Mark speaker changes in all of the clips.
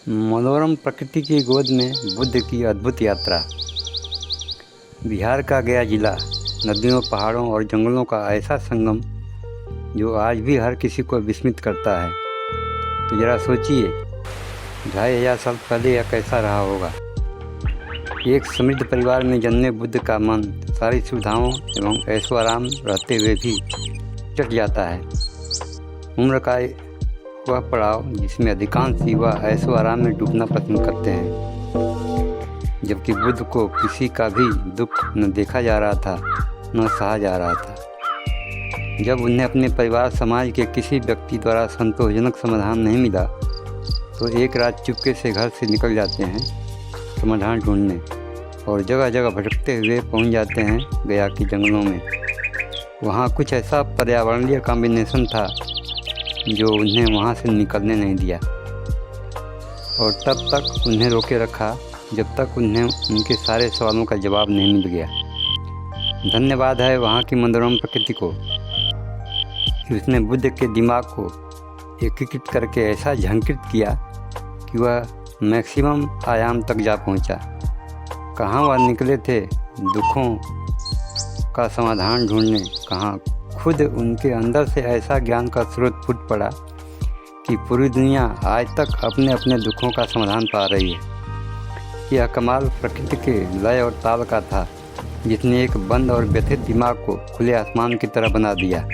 Speaker 1: मनोरम प्रकृति की गोद में बुद्ध की अद्भुत यात्रा। बिहार का गया जिला नदियों, पहाड़ों और जंगलों का ऐसा संगम जो आज भी हर किसी को विस्मित करता है। तो ज़रा सोचिए, 2500 साल पहले यह कैसा रहा होगा। एक समृद्ध परिवार में जन्मे बुद्ध का मन सारी सुविधाओं एवं ऐशो आराम रहते हुए भी चट जाता है। उम्र का वह पड़ाव जिसमें अधिकांश युवा ऐशो आराम में डूबना पसंद करते हैं, जबकि बुद्ध को किसी का भी दुख न देखा जा रहा था, न सहा जा रहा था। जब उन्हें अपने परिवार समाज के किसी व्यक्ति द्वारा संतोषजनक समाधान नहीं मिला तो एक रात चुपके से घर से निकल जाते हैं समाधान ढूंढने, और जगह जगह भटकते हुए पहुंच जाते हैं गया के जंगलों में। वहाँ कुछ ऐसा पर्यावरणीय कॉम्बिनेशन था जो उन्हें वहाँ से निकलने नहीं दिया, और तब तक उन्हें रोके रखा जब तक उन्हें उनके सारे सवालों का जवाब नहीं मिल गया। धन्यवाद है वहाँ की मनोरम प्रकृति को कि उसने बुद्ध के दिमाग को एकीकृत करके ऐसा झंकृत किया कि वह मैक्सिमम आयाम तक जा पहुँचा। कहाँ वह निकले थे दुखों का समाधान ढूंढने, कहाँ खुद उनके अंदर से ऐसा ज्ञान का स्रोत फूट पड़ा कि पूरी दुनिया आज तक अपने अपने दुखों का समाधान पा रही है। यह कमाल प्रकृति के लय और ताल का था, जिसने एक बंद और व्यथित दिमाग को खुले आसमान की तरह बना दिया,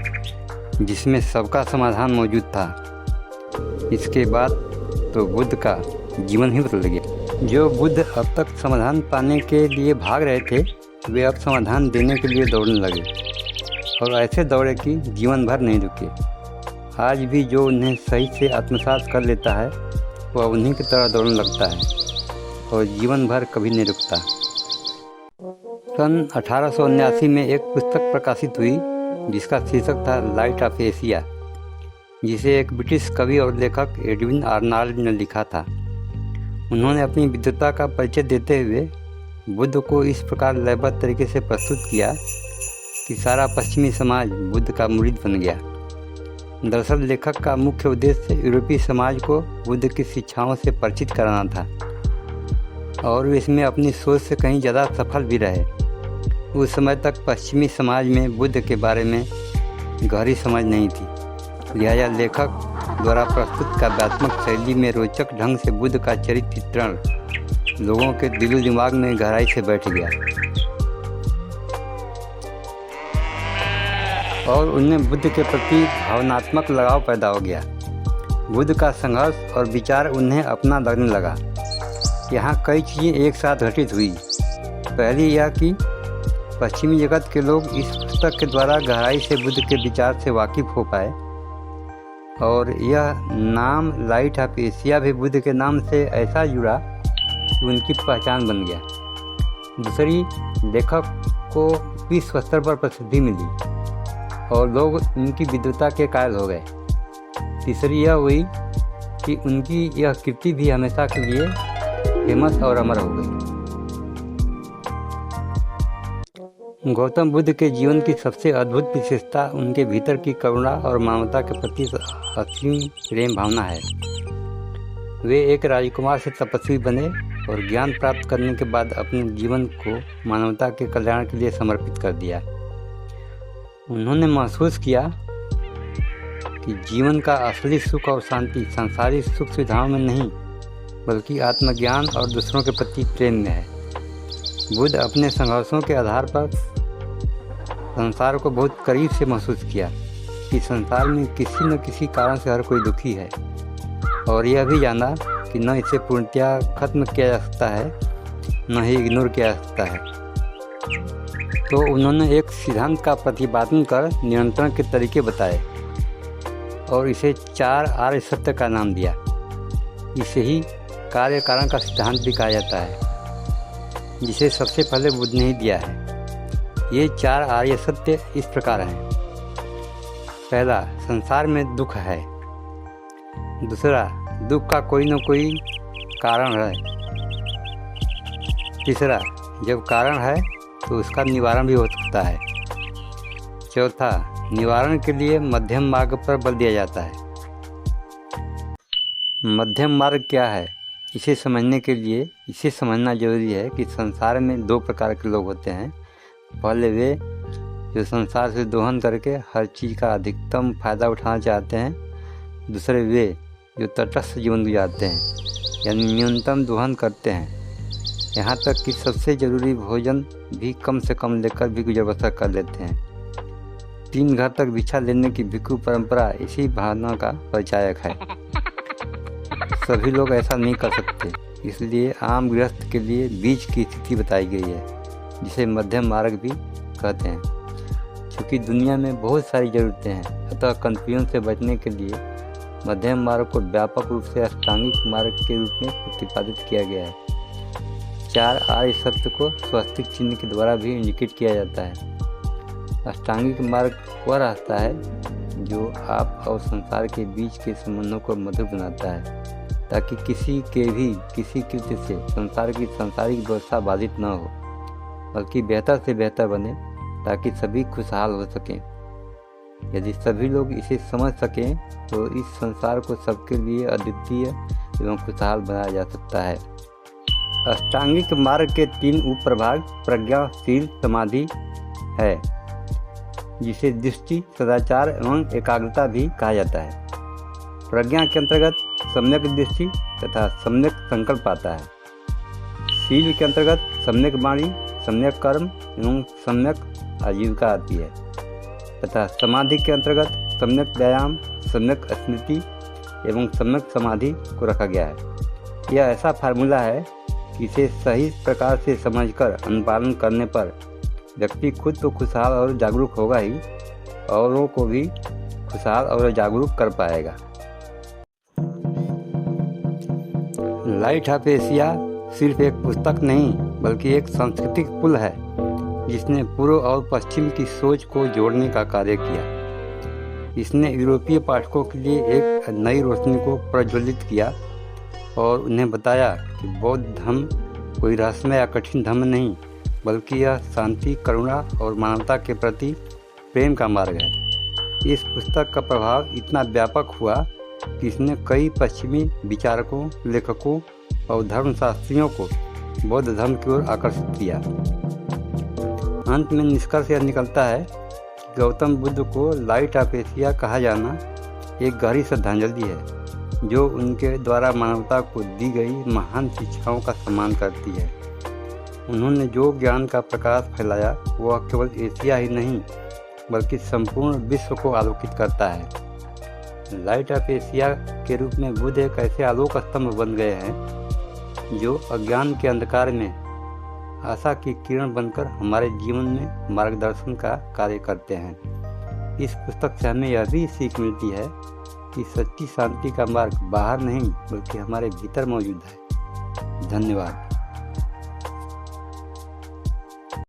Speaker 1: जिसमें सबका समाधान मौजूद था। इसके बाद तो बुद्ध का जीवन ही बदल गया। जो बुद्ध अब तक समाधान पाने के लिए भाग रहे थे, वे अब समाधान देने के लिए दौड़ने लगे, और ऐसे दौड़े कि जीवन भर नहीं रुके। आज भी जो उन्हें सही से आत्मसात कर लेता है वह उन्हीं की तरह दौड़ने लगता है और जीवन भर कभी नहीं रुकता। सन 1879 में एक पुस्तक प्रकाशित हुई जिसका शीर्षक था लाइट ऑफ एशिया, जिसे एक ब्रिटिश कवि और लेखक एडविन आर्नल्ड ने लिखा था। उन्होंने अपनी विद्वता का परिचय देते हुए बुद्ध को इस प्रकार लयबद्ध तरीके से प्रस्तुत किया कि सारा पश्चिमी समाज बुद्ध का मुरीद बन गया। दरअसल लेखक का मुख्य उद्देश्य यूरोपीय समाज को बुद्ध की शिक्षाओं से परिचित कराना था, और वे इसमें अपनी सोच से कहीं ज़्यादा सफल भी रहे। उस समय तक पश्चिमी समाज में बुद्ध के बारे में गहरी समझ नहीं थी, लिहाजा लेखक द्वारा प्रस्तुत काव्यात्मक शैली में रोचक ढंग से बुद्ध का चरित्र चित्रण लोगों के दिलो दिमाग में गहराई से बैठ गया, और उनमें बुद्ध के प्रति भावनात्मक लगाव पैदा हो गया। बुद्ध का संघर्ष और विचार उन्हें अपना लगने लगा। यहाँ कई चीज़ें एक साथ घटित हुई। पहली यह कि पश्चिमी जगत के लोग इस पुस्तक के द्वारा गहराई से बुद्ध के विचार से वाकिफ़ हो पाए, और यह नाम लाइट ऑफ एशिया भी बुद्ध के नाम से ऐसा जुड़ा कि उनकी पहचान बन गया। दूसरी, लेखक को विश्व स्तर पर प्रसिद्धि मिली और लोग उनकी विद्वता के कायल हो गए। तीसरी यह हुई कि उनकी यह कृति भी हमेशा के लिए फेमस और अमर हो गई। गौतम बुद्ध के जीवन की सबसे अद्भुत विशेषता उनके भीतर की करुणा और मानवता के प्रति असीम प्रेम भावना है। वे एक राजकुमार से तपस्वी बने और ज्ञान प्राप्त करने के बाद अपने जीवन को मानवता के कल्याण के लिए समर्पित कर दिया। उन्होंने महसूस किया कि जीवन का असली सुख और शांति सांसारिक सुख सुविधाओं में नहीं, बल्कि आत्मज्ञान और दूसरों के प्रति प्रेम में है। बुद्ध अपने संघर्षों के आधार पर संसार को बहुत करीब से महसूस किया कि संसार में किसी न किसी कारण से हर कोई दुखी है, और यह भी जाना कि न इसे पूर्णतया खत्म किया जा सकता है, न ही इग्नोर किया जा सकता है। तो उन्होंने एक सिद्धांत का प्रतिपादन कर नियंत्रण के तरीके बताए और इसे 4 आर्य सत्य का नाम दिया। इसे ही कार्य कारण का सिद्धांत भी कहा जाता है, जिसे सबसे पहले बुद्ध ने ही दिया है। ये 4 आर्य सत्य इस प्रकार हैं। पहला, संसार में दुख है। दूसरा, दुख का कोई न कोई कारण है। तीसरा, जब कारण है तो उसका निवारण भी हो सकता है। चौथा, निवारण के लिए मध्यम मार्ग पर बल दिया जाता है। मध्यम मार्ग क्या है? इसे समझना जरूरी है कि संसार में दो प्रकार के लोग होते हैं। पहले वे जो संसार से दोहन करके हर चीज़ का अधिकतम फायदा उठाना चाहते हैं। दूसरे वे जो तटस्थ जीवन गुजारते हैं, यानी न्यूनतम दोहन करते हैं, यहाँ तक कि सबसे ज़रूरी भोजन भी कम से कम लेकर भी गुजर बसर कर लेते हैं। 3 घर तक भिक्षा लेने की भिक्षु परंपरा इसी भावना का परिचायक है। सभी लोग ऐसा नहीं कर सकते, इसलिए आम गृहस्थ के लिए बीच की स्थिति बताई गई है, जिसे मध्यम मार्ग भी कहते हैं। क्योंकि दुनिया में बहुत सारी ज़रूरतें हैं, अतः कन्फ्यूजन से बचने के लिए मध्यम मार्ग को व्यापक रूप से अष्टांगिक मार्ग के रूप में प्रतिपादित किया गया है। 4 आर्य सत्य को स्वस्तिक चिन्ह के द्वारा भी इंडिकेट किया जाता है। अष्टांगिक मार्ग वह रास्ता है जो आप और संसार के बीच के संबंधों को मधुर बनाता है, ताकि किसी कृत्य से संसार की सांसारिक व्यवस्था बाधित न हो, बल्कि बेहतर से बेहतर बने, ताकि सभी खुशहाल हो सकें। यदि सभी लोग इसे समझ सकें तो इस संसार को सबके लिए अद्वितीय एवं खुशहाल बनाया जा सकता है। अष्टांगिक मार्ग के 3 उप प्रभाग प्रज्ञा, शील, समाधि है, जिसे दृष्टि, सदाचार एवं एकाग्रता भी कहा जाता है। प्रज्ञा के अंतर्गत सम्यक दृष्टि तथा सम्यक संकल्प आता है। शील के अंतर्गत सम्यक वाणी, सम्यक कर्म एवं सम्यक आजीविका आती है, तथा समाधि के अंतर्गत सम्यक व्यायाम, सम्यक स्मृति एवं सम्यक समाधि को रखा गया है। यह ऐसा फार्मूला है कि इसे सही प्रकार से समझकर अनुपालन करने पर व्यक्ति खुद तो खुशहाल और जागरूक होगा ही, औरों को भी खुशहाल और जागरूक कर पाएगा। लाइट ऑफ एशिया सिर्फ एक पुस्तक नहीं, बल्कि एक सांस्कृतिक पुल है, जिसने पूर्व और पश्चिम की सोच को जोड़ने का कार्य किया। इसने यूरोपीय पाठकों के लिए एक नई रोशनी को प्रज्वलित किया और उन्हें बताया कि बौद्ध धर्म कोई रहस्यमय या कठिन धर्म नहीं, बल्कि यह शांति, करुणा और मानवता के प्रति प्रेम का मार्ग है। इस पुस्तक का प्रभाव इतना व्यापक हुआ कि इसने कई पश्चिमी विचारकों, लेखकों और धर्मशास्त्रियों को बौद्ध धर्म की ओर आकर्षित किया। अंत में निष्कर्ष यह निकलता है कि गौतम बुद्ध को लाइट ऑफ एशिया कहा जाना एक गहरी श्रद्धांजलि है, जो उनके द्वारा मानवता को दी गई महान शिक्षाओं का सम्मान करती है। उन्होंने जो ज्ञान का प्रकाश फैलाया वह केवल एशिया ही नहीं, बल्कि संपूर्ण विश्व को आलोकित करता है। लाइट ऑफ एशिया के रूप में बुद्ध एक ऐसे आलोक स्तंभ बन गए हैं जो अज्ञान के अंधकार में आशा की किरण बनकर हमारे जीवन में मार्गदर्शन का कार्य करते हैं। इस पुस्तक से हमें यह भी सीख मिलती है कि सच्ची शांति का मार्ग बाहर नहीं, बल्कि हमारे भीतर मौजूद है। धन्यवाद।